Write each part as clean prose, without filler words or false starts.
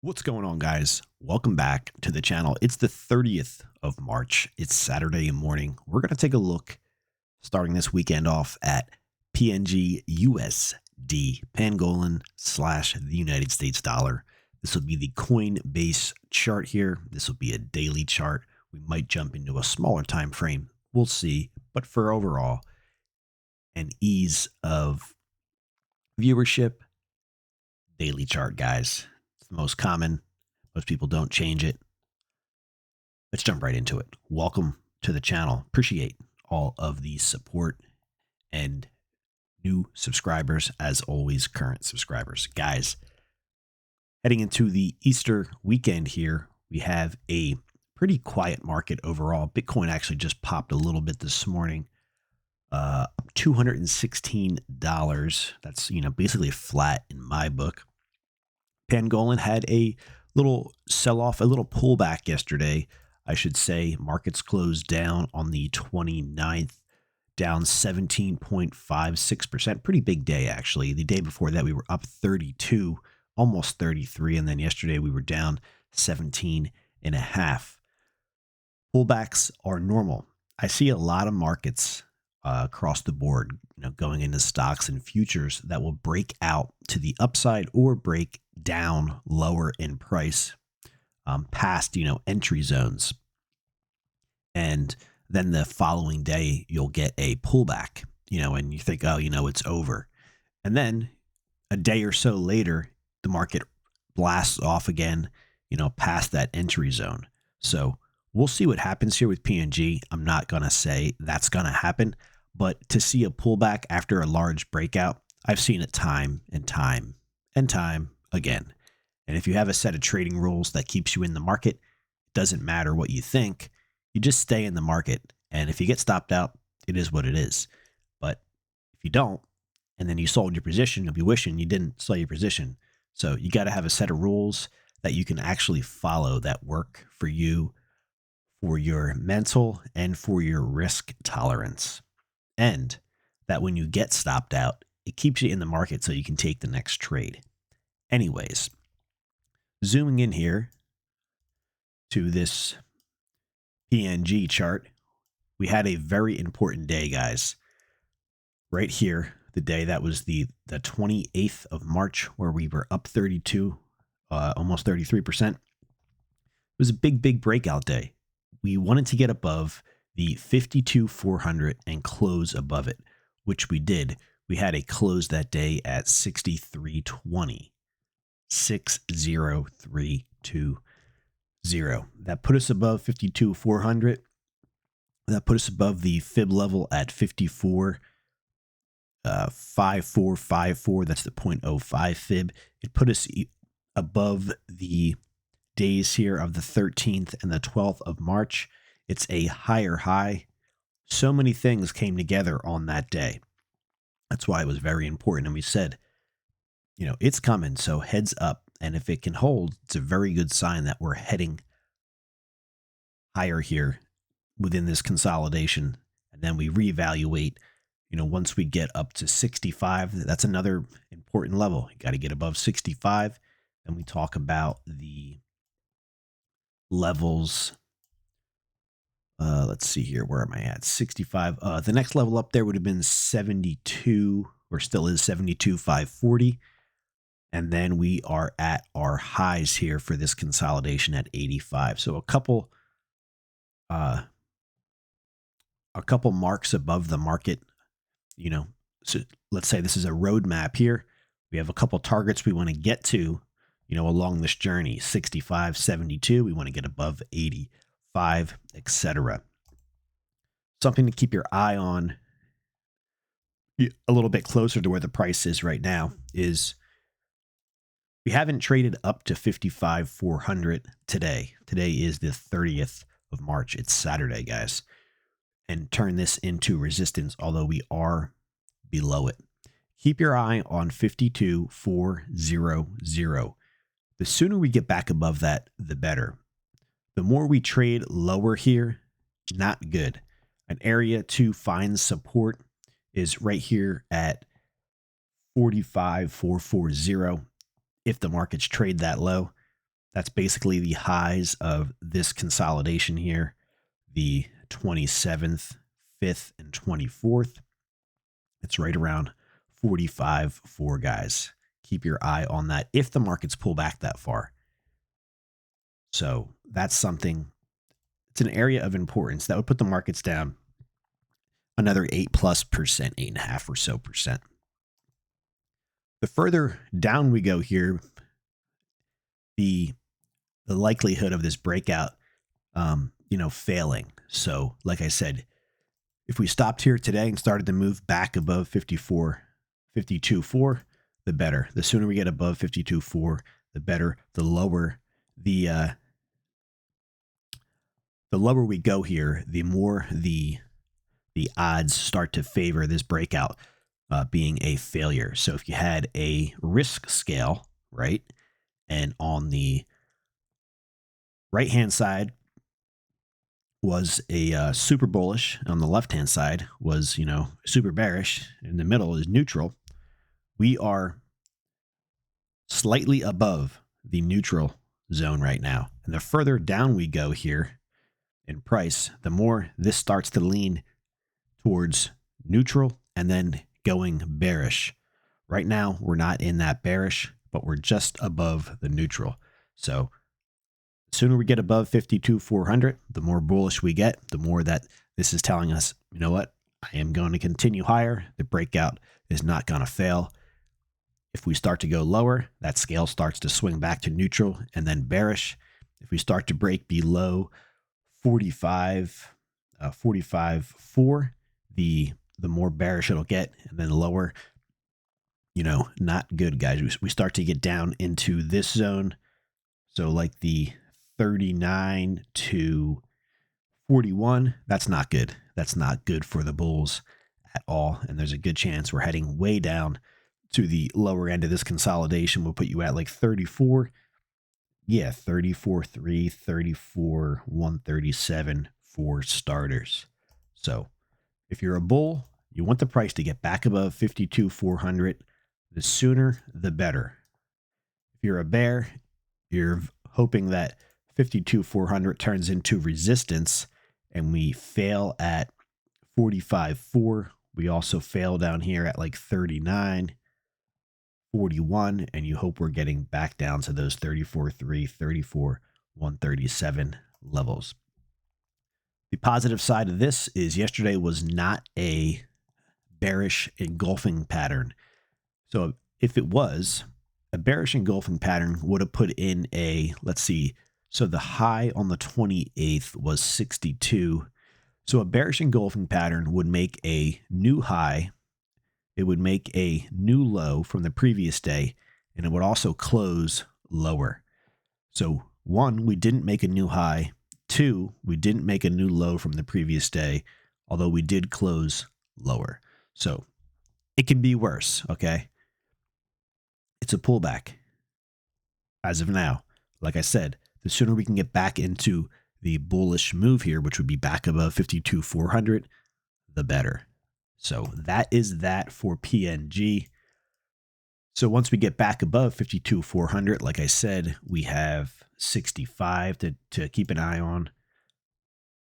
What's going on, guys? Welcome back to the channel. It's the 30th of March. It's Saturday morning. We're going to take a look starting this weekend off at PNG USD, Pangolin / the United States dollar. This will be the Coinbase chart here. This will be a daily chart. We might jump into a smaller time frame. We'll see. But for overall and ease of viewership, daily chart, guys. The most common. Most people don't change it. Let's jump right into it. Welcome to the channel. Appreciate all of the support and new subscribers, as always, current subscribers. Guys, heading into the Easter weekend here, we have a pretty quiet market overall. Bitcoin actually just popped a little bit this morning. $216. That's, basically flat in my book. Pangolin had a little sell-off, a little pullback yesterday, I should say. Markets closed down on the 29th, down 17.56%. Pretty big day, actually. The day before that, we were up 32, almost 33, and then yesterday we were down 17.5. Pullbacks are normal. I see a lot of markets across the board, going into stocks and futures that will break out to the upside or break down lower in price past, entry zones. And then the following day, you'll get a pullback, and you think, oh, it's over. And then a day or so later, the market blasts off again, past that entry zone. So we'll see what happens here with PNG. I'm not going to say that's going to happen, but to see a pullback after a large breakout, I've seen it time and time and time again. And if you have a set of trading rules that keeps you in the market, it doesn't matter what you think. You just stay in the market. And if you get stopped out, it is what it is. But if you don't, and then you sold your position, you'll be wishing you didn't sell your position. So you got to have a set of rules that you can actually follow that work for you, for your mental and for your risk tolerance. And that when you get stopped out, it keeps you in the market so you can take the next trade. Anyways, zooming in here to this PNG chart, we had a very important day, guys. Right here, the day that was the 28th of March, where we were up 32, almost 33%. It was a big breakout day. We wanted to get above the 52,400 and close above it, which we did. We had a close that day at 63.20. 60320. That put us above 52,400. That put us above the fib level at 54,5454. That's the 0.05 fib. It put us above the days here of the 13th and the 12th of March. It's a higher high. So many things came together on that day. That's why it was very important. And we said, it's coming, so heads up. And if it can hold, it's a very good sign that we're heading higher here within this consolidation. And then we reevaluate, once we get up to 65, that's another important level. You got to get above 65. Then we talk about the levels. Let's see here. Where am I at? 65. The next level up there would have been 72, or still is 72,540. And then we are at our highs here for this consolidation at 85. So a couple marks above the market, so let's say this is a roadmap here. We have a couple targets we want to get to, along this journey. 65, 72. We want to get above 85, etc. Something to keep your eye on a little bit closer to where the price is right now is we haven't traded up to 55,400 today. Today is the 30th of March. It's Saturday, guys. And turn this into resistance, although we are below it. Keep your eye on 52,400. The sooner we get back above that, the better. The more we trade lower here, not good. An area to find support is right here at 45,440. If the markets trade that low, That's basically the highs of this consolidation here, the 27th, 5th, and 24th. It's right around 45.4, guys. Keep your eye on that if the markets pull back that far. So that's something, it's an area of importance that would put the markets down another 8+%, 8.5 or so percent. The further down we go here, the likelihood of this breakout, failing. So like I said, if we stopped here today and started to move back above 52.4, the better. The sooner we get above 52.4, the better. The lower we go here, the more the odds start to favor this breakout being a failure. So if you had a risk scale, right, and on the right-hand side was a super bullish, on the left-hand side was, super bearish, in the middle is neutral, we are slightly above the neutral zone right now. And the further down we go here in price, the more this starts to lean towards neutral and then going bearish. Right now, we're not in that bearish, but we're just above the neutral. So the sooner we get above 52.400, the more bullish we get, the more that this is telling us, you know what, I am going to continue higher. The breakout is not going to fail. If we start to go lower, that scale starts to swing back to neutral and then bearish. If we start to break below 45.4, the more bearish it'll get, and then lower, not good, guys. We start to get down into this zone. So like the 39 to 41, that's not good. That's not good for the bulls at all. And there's a good chance we're heading way down to the lower end of this consolidation. Will put you at like 34. Yeah, 34.3, 34.137 for starters. So if you're a bull, you want the price to get back above 52.400. The sooner, the better. If you're a bear, you're hoping that 52.400 turns into resistance and we fail at 45.4. We also fail down here at like 39.41, and you hope we're getting back down to those 34.3, 34.137 levels. The positive side of this is yesterday was not a bearish engulfing pattern. So if it was, a bearish engulfing pattern would have put in a, let's see, so the high on the 28th was 62. So a bearish engulfing pattern would make a new high. It would make a new low from the previous day, and it would also close lower. So 1, we didn't make a new high. 2, we didn't make a new low from the previous day, although we did close lower. So it can be worse, okay? It's a pullback. As of now, like I said, the sooner we can get back into the bullish move here, which would be back above 52.400, the better. So that is that for PNG. So once we get back above 52.400, like I said, we have 65 to keep an eye on.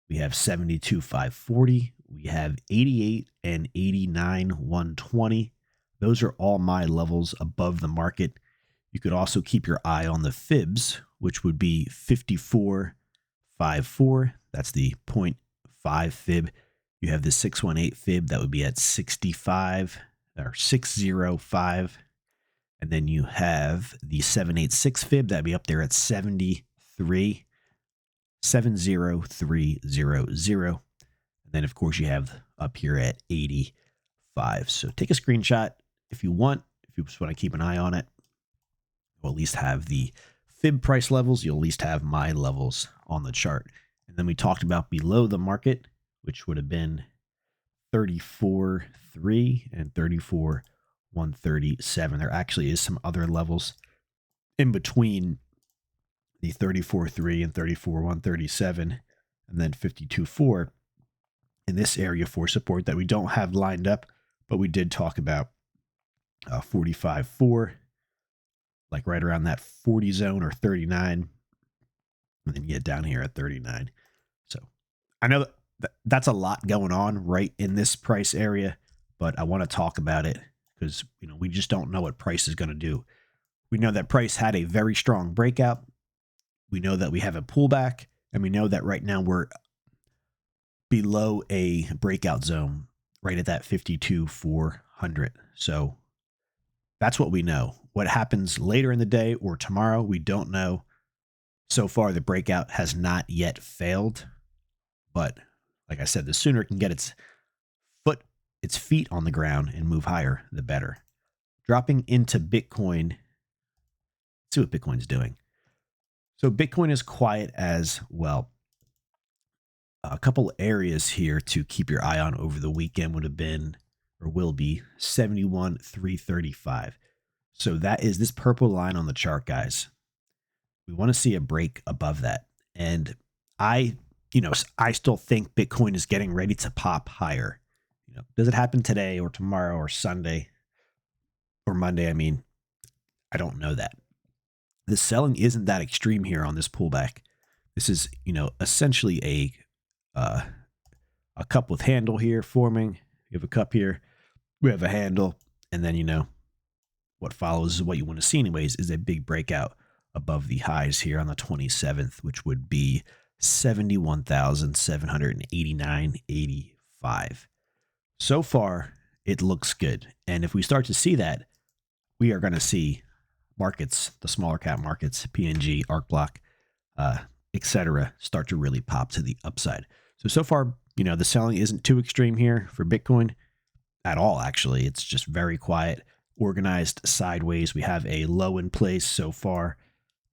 We have 72.540. We have 88 and 89.120. Those are all my levels above the market. You could also keep your eye on the fibs, which would be 54.54. That's the 0.5 fib. You have the 618 fib that would be at 65 or 605. And then you have the 786 fib that'd be up there at 73, 70300. And then of course you have up here at 85. So take a screenshot if you want. If you just want to keep an eye on it, you'll at least have the fib price levels. You'll at least have my levels on the chart. And then we talked about below the market, which would have been 34.3 and 34.137. There actually is some other levels in between the 34.3 and 34.137 and then 52.4 in this area for support that we don't have lined up, but we did talk about 45.4, like right around that 40 zone or 39. and then get down here at 39. So I know that's a lot going on right in this price area, but I want to talk about it because, you know, we just don't know what price is going to do. We know that price had a very strong breakout. We know that we have a pullback, and we know that right now we're below a breakout zone right at that 52,400. So that's what we know. What happens later in the day or tomorrow, we don't know. So far, the breakout has not yet failed. But like I said, the sooner it can get its feet on the ground and move higher, the better. Dropping into Bitcoin, let's see what Bitcoin's doing. So Bitcoin is quiet as well. A couple areas here to keep your eye on over the weekend would have been, or will be, 71,335. So that is this purple line on the chart, guys. We want to see a break above that. And I still think Bitcoin is getting ready to pop higher. You know, does it happen today or tomorrow or Sunday or Monday? I mean, I don't know that. The selling isn't that extreme here on this pullback. This is, you know, essentially a cup with handle here forming. You have a cup here, we have a handle, and then, you know, what follows is what you want to see anyways, is a big breakout above the highs here on the 27th, which would be 71,789.85. So far, it looks good. And if we start to see that, we are going to see markets, the smaller cap markets, PNG, arcblock, etc., start to really pop to the upside. So far, you know, the selling isn't too extreme here for Bitcoin at all, actually. It's just very quiet, organized sideways. We have a low in place so far.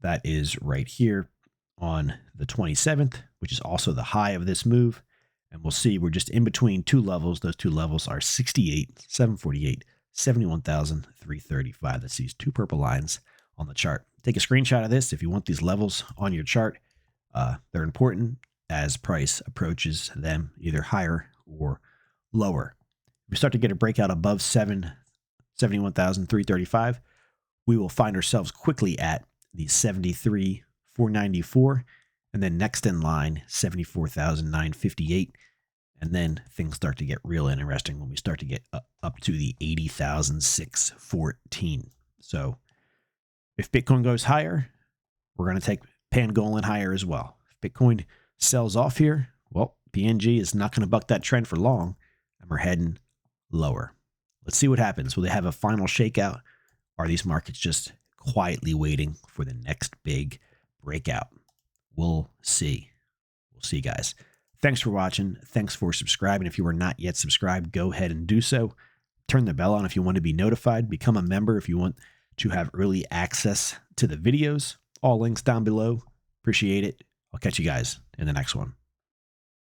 That is right here on the 27th, which is also the high of this move. And we'll see we're just in between two levels. Those two levels are 68,748, 71,335. That's these two purple lines on the chart. Take a screenshot of this if you want these levels on your chart. They're important as price approaches them either higher or lower. If we start to get a breakout above 71,335, we will find ourselves quickly at the 73,494, and then next in line, 74,958. And then things start to get real interesting when we start to get up to the 80,614. So if Bitcoin goes higher, we're going to take Pangolin higher as well. If Bitcoin sells off here, well, PNG is not going to buck that trend for long, and we're heading lower. Let's see what happens. Will they have a final shakeout? Are these markets just quietly waiting for the next big breakout? We'll see. We'll see, guys. Thanks for watching. Thanks for subscribing. If you are not yet subscribed, go ahead and do so. Turn the bell on if you want to be notified. Become a member if you want to have early access to the videos. All links down below. Appreciate it. I'll catch you guys in the next one.